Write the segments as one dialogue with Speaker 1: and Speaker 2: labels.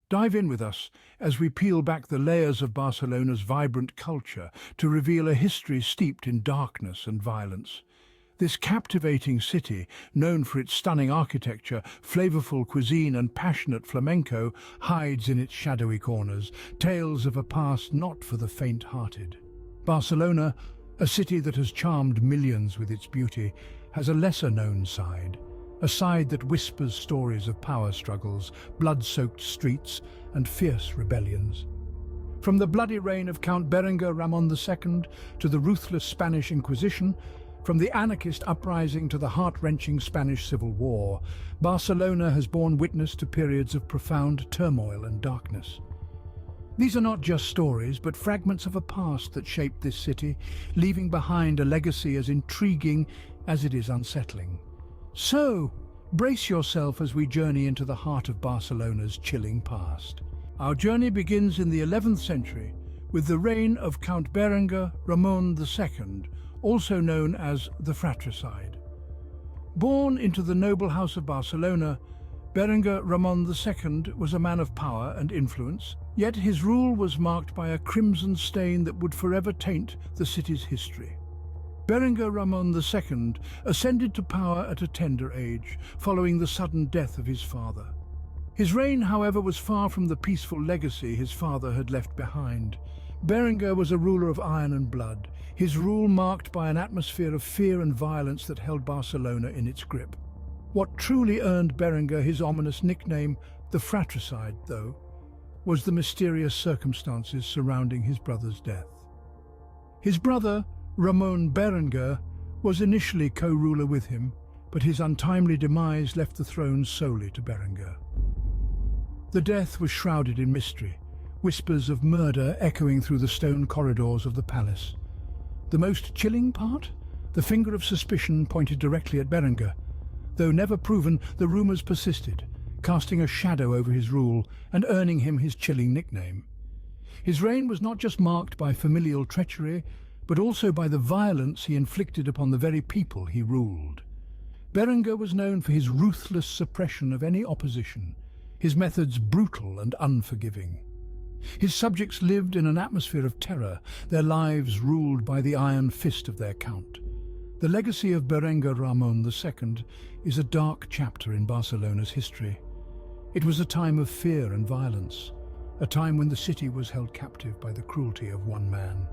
Speaker 1: Dive in with us as we peel back the layers of Barcelona's vibrant culture to reveal a history steeped in darkness and violence. This captivating city, known for its stunning architecture, flavorful cuisine and passionate flamenco, hides in its shadowy corners tales of a past not for the faint-hearted. Barcelona, a city that has charmed millions with its beauty, has a lesser-known side. A side that whispers stories of power struggles, blood-soaked streets, and fierce rebellions. From the bloody reign of Count Berenguer Ramon II to the ruthless Spanish Inquisition, from the anarchist uprising to the heart-wrenching Spanish Civil War, Barcelona has borne witness to periods of profound turmoil and darkness. These are not just stories, but fragments of a past that shaped this city, leaving behind a legacy as intriguing as it is unsettling. So, brace yourself as we journey into the heart of Barcelona's chilling past. Our journey begins in the 11th century with the reign of Count Berenguer Ramon II, also known as the Fratricide. Born into the noble house of Barcelona, Berenguer Ramon II was a man of power and influence, yet his rule was marked by a crimson stain that would forever taint the city's history. Berenguer Ramon II ascended to power at a tender age, following the sudden death of his father. His reign, however, was far from the peaceful legacy his father had left behind. Berenguer was a ruler of iron and blood, his rule marked by an atmosphere of fear and violence that held Barcelona in its grip. What truly earned Berenguer his ominous nickname, the Fratricide, though, was the mysterious circumstances surrounding his brother's death. His brother, Ramon Berenguer, was initially co-ruler with him, but his untimely demise left the throne solely to Berenguer. The death was shrouded in mystery, whispers of murder echoing through the stone corridors of the palace. The most chilling part? The finger of suspicion pointed directly at Berenguer. Though never proven, the rumors persisted, casting a shadow over his rule and earning him his chilling nickname. His reign was not just marked by familial treachery, but also by the violence he inflicted upon the very people he ruled. Berenguer was known for his ruthless suppression of any opposition, his methods brutal and unforgiving. His subjects lived in an atmosphere of terror, their lives ruled by the iron fist of their count. The legacy of Berenguer Ramon II is a dark chapter in Barcelona's history. It was a time of fear and violence, a time when the city was held captive by the cruelty of one man.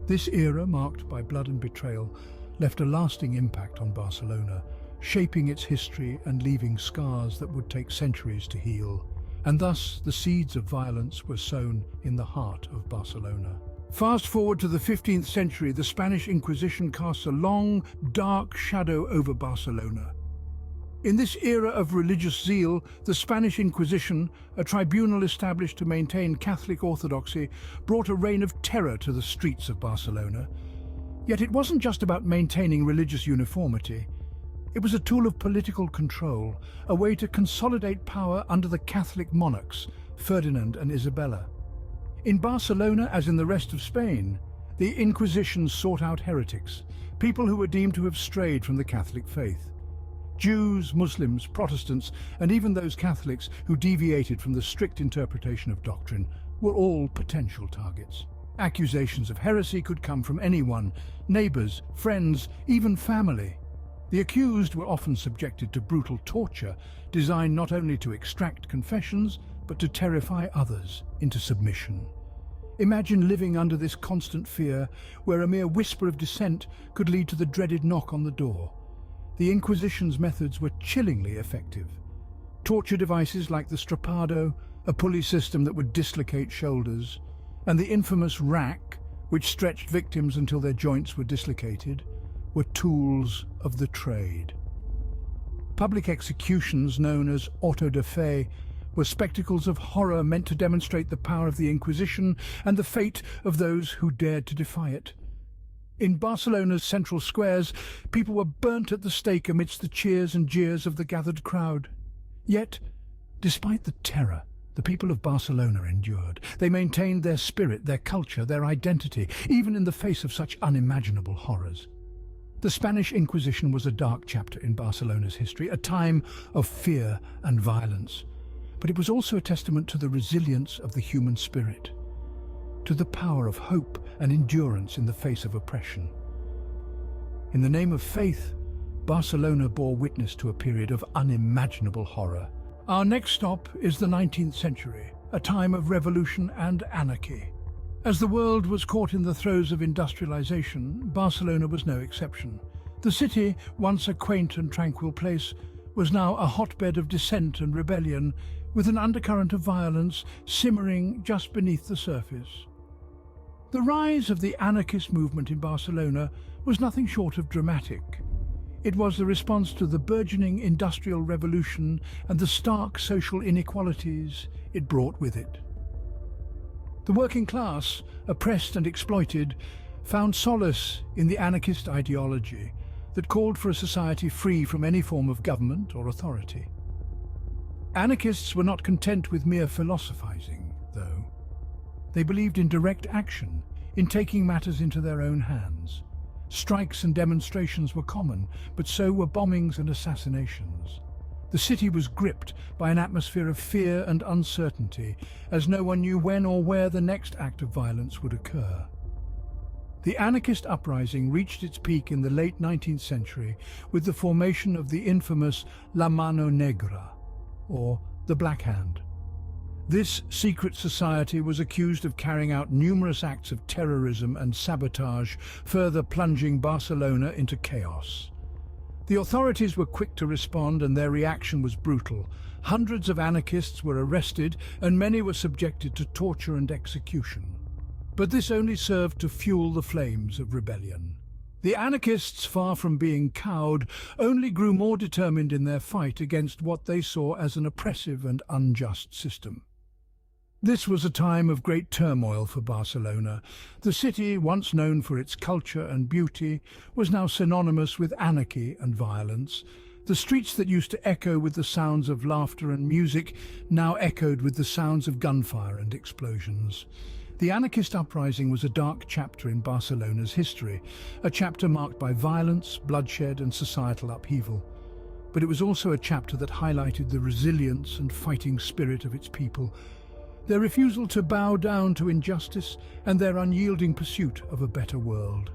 Speaker 1: This era, marked by blood and betrayal, left a lasting impact on Barcelona, shaping its history and leaving scars that would take centuries to heal. And thus, the seeds of violence were sown in the heart of Barcelona. Fast forward to the 15th century, the Spanish Inquisition casts a long, dark shadow over Barcelona. In this era of religious zeal, the Spanish Inquisition, a tribunal established to maintain Catholic orthodoxy, brought a reign of terror to the streets of Barcelona. Yet it wasn't just about maintaining religious uniformity. It was a tool of political control, a way to consolidate power under the Catholic monarchs, Ferdinand and Isabella. In Barcelona, as in the rest of Spain, the Inquisition sought out heretics, people who were deemed to have strayed from the Catholic faith. Jews, Muslims, Protestants, and even those Catholics who deviated from the strict interpretation of doctrine were all potential targets. Accusations of heresy could come from anyone, neighbors, friends, even family. The accused were often subjected to brutal torture, designed not only to extract confessions, but to terrify others into submission. Imagine living under this constant fear, where a mere whisper of dissent could lead to the dreaded knock on the door. The Inquisition's methods were chillingly effective. Torture devices like the strappado, a pulley system that would dislocate shoulders, and the infamous rack, which stretched victims until their joints were dislocated, were tools of the trade. Public executions, known as auto de fe, were spectacles of horror meant to demonstrate the power of the Inquisition and the fate of those who dared to defy it. In Barcelona's central squares, people were burnt at the stake amidst the cheers and jeers of the gathered crowd. Yet, despite the terror the people of Barcelona endured, they maintained their spirit, their culture, their identity, even in the face of such unimaginable horrors. The Spanish Inquisition was a dark chapter in Barcelona's history, a time of fear and violence. but it was also a testament to the resilience of the human spirit, to the power of hope and endurance in the face of oppression. In the name of faith, Barcelona bore witness to a period of unimaginable horror. Our next stop is the 19th century, a time of revolution and anarchy. As the world was caught in the throes of industrialization, Barcelona was no exception. The city, once a quaint and tranquil place, was now a hotbed of dissent and rebellion, with an undercurrent of violence simmering just beneath the surface. The rise of the anarchist movement in Barcelona was nothing short of dramatic. It was the response to the burgeoning industrial revolution and the stark social inequalities it brought with it. The working class, oppressed and exploited, found solace in the anarchist ideology that called for a society free from any form of government or authority. Anarchists were not content with mere philosophizing, though. They believed in direct action, in taking matters into their own hands. Strikes and demonstrations were common, but so were bombings and assassinations. The city was gripped by an atmosphere of fear and uncertainty, as no one knew when or where the next act of violence would occur. The anarchist uprising reached its peak in the late 19th century with the formation of the infamous La Mano Negra, or the Black Hand. This secret society was accused of carrying out numerous acts of terrorism and sabotage, further plunging Barcelona into chaos. The authorities were quick to respond, and their reaction was brutal. Hundreds of anarchists were arrested, and many were subjected to torture and execution. But this only served to fuel the flames of rebellion. The anarchists, far from being cowed, only grew more determined in their fight against what they saw as an oppressive and unjust system. This was a time of great turmoil for Barcelona. The city, once known for its culture and beauty, was now synonymous with anarchy and violence. The streets that used to echo with the sounds of laughter and music now echoed with the sounds of gunfire and explosions. The anarchist uprising was a dark chapter in Barcelona's history, a chapter marked by violence, bloodshed and societal upheaval. But it was also a chapter that highlighted the resilience and fighting spirit of its people, their refusal to bow down to injustice and their unyielding pursuit of a better world.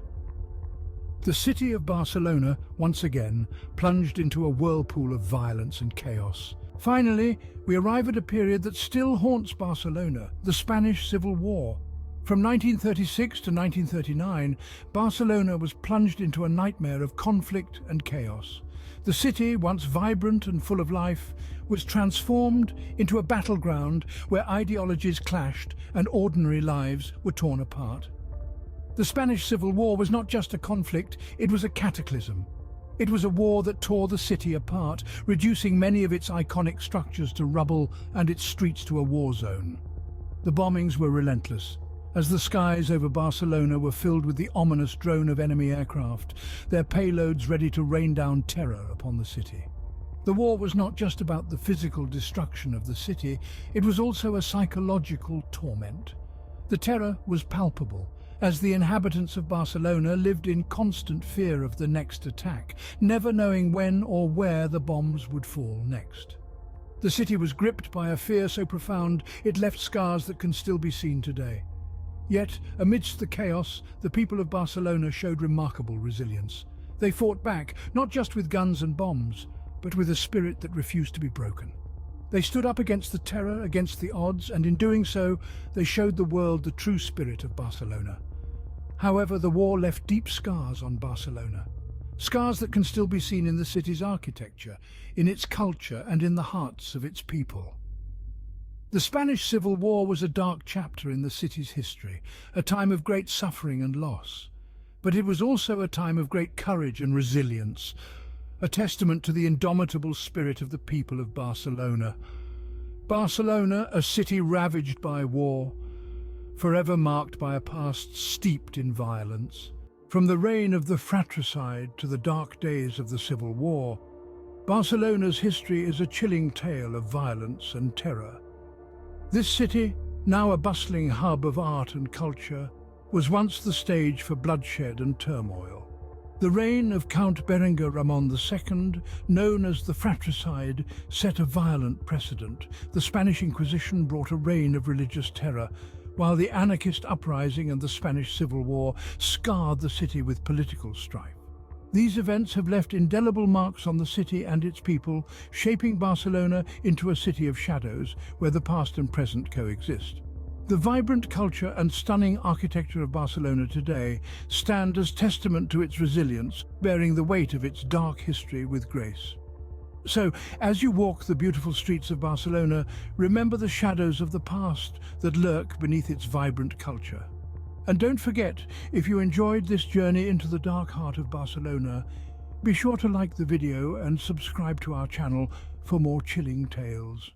Speaker 1: The city of Barcelona, once again, plunged into a whirlpool of violence and chaos. Finally, we arrive at a period that still haunts Barcelona, the Spanish Civil War. From 1936 to 1939, Barcelona was plunged into a nightmare of conflict and chaos. The city, once vibrant and full of life, was transformed into a battleground where ideologies clashed and ordinary lives were torn apart. The Spanish Civil War was not just a conflict, it was a cataclysm. It was a war that tore the city apart, reducing many of its iconic structures to rubble and its streets to a war zone. The bombings were relentless, as the skies over Barcelona were filled with the ominous drone of enemy aircraft, their payloads ready to rain down terror upon the city. The war was not just about the physical destruction of the city, it was also a psychological torment. The terror was palpable, as the inhabitants of Barcelona lived in constant fear of the next attack, never knowing when or where the bombs would fall next. The city was gripped by a fear so profound it left scars that can still be seen today. Yet, amidst the chaos, the people of Barcelona showed remarkable resilience. They fought back, not just with guns and bombs, but with a spirit that refused to be broken. They stood up against the terror, against the odds, and in doing so, they showed the world the true spirit of Barcelona. However, the war left deep scars on Barcelona. Scars that can still be seen in the city's architecture, in its culture, and in the hearts of its people. The Spanish Civil War was a dark chapter in the city's history, a time of great suffering and loss. But it was also a time of great courage and resilience, a testament to the indomitable spirit of the people of Barcelona. Barcelona, a city ravaged by war, forever marked by a past steeped in violence. From the reign of the fratricide to the dark days of the Civil War, Barcelona's history is a chilling tale of violence and terror. This city, now a bustling hub of art and culture, was once the stage for bloodshed and turmoil. The reign of Count Berengar Ramon II, known as the fratricide, set a violent precedent. The Spanish Inquisition brought a reign of religious terror, while the anarchist uprising and the Spanish Civil War scarred the city with political strife. These events have left indelible marks on the city and its people, shaping Barcelona into a city of shadows where the past and present coexist. The vibrant culture and stunning architecture of Barcelona today stand as testament to its resilience, bearing the weight of its dark history with grace. So, as you walk the beautiful streets of Barcelona, remember the shadows of the past that lurk beneath its vibrant culture. And don't forget, if you enjoyed this journey into the dark heart of Barcelona, be sure to like the video and subscribe to our channel for more chilling tales.